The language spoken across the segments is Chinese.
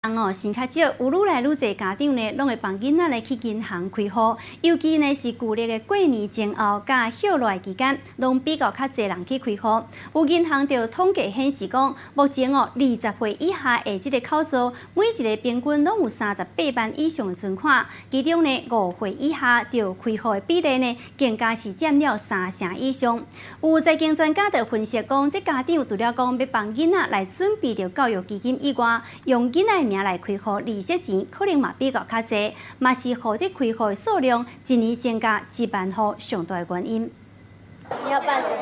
生较少，有愈来愈侪家长呢，拢会帮囡仔来去银行开户，尤其呢是旧历的过年前后甲休赖期间，拢比较较侪人去开户。有银行就统计显示讲，目前20岁以下的这个口座，每一个平均拢有38万以上的存款，其中呢5岁以下就开户的比例呢，更加是占了30%以上。有财经专家就分析讲，这家长除了讲要帮囡仔来准备着教育基金以外，用囡仔名来开户利息钱，可能嘛比较较济，嘛是互这开户的数量一年增加1万户上大的原因。你要办什么？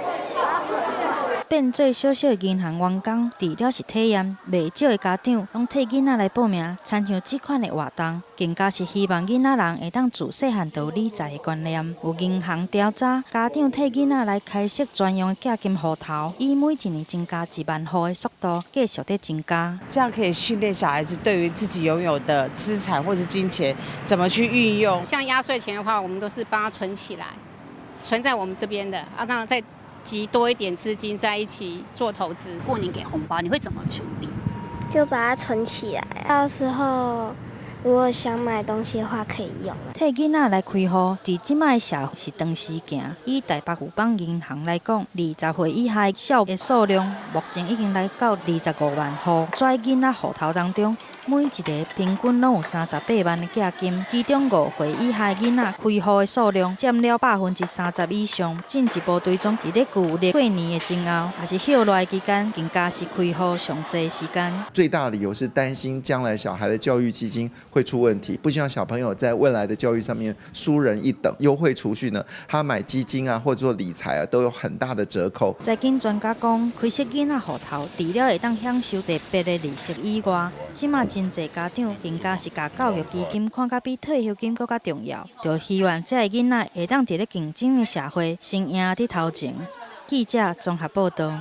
变做小小的银行员工，除了是体验，袂少的家长拢替囡仔来报名参像这款的活动，更加是希望囡仔人会当自细汉就有理财的观念。有银行调查，家长替囡仔来开设专用的假金户头，以每一年增加1万户的速度，继续在增加。这样可以训练小孩子对于自己拥有的资产或者金钱怎么去运用。像压岁钱的话，我们都是帮他存起来，存在我们这边的啊，当然再集多一点资金在一起做投资。过年给红包，你会怎么处理？就把它存起来，到时候如果想买东西的话可以用。替囡仔来开户，伫即卖社会是长时行。以台北富邦银行来讲，20岁以下少的数量，目前已经来到25万户。在囡仔户头当中，每一个平均拢有38万的价金，其中5岁以下囡仔开户的数量占了30%以上。进一步追踪，伫咧旧历过年的前后，也是休赖期间，更加是开户上济的时间。最大的理由是担心将来小孩的教育基金会出问题，不希望小朋友在未来的教育上面输人一等。优惠储蓄呢，他买基金啊或者做理财啊，都有很大的折扣。财经专家讲，开设囡仔户头，除了会当享受特别的利息以外，即马真侪家长更加是把教育基金看甲比退休金更加重要，就希望这个囡仔会当伫咧竞争的社会，先赢伫头前。记者综合报道。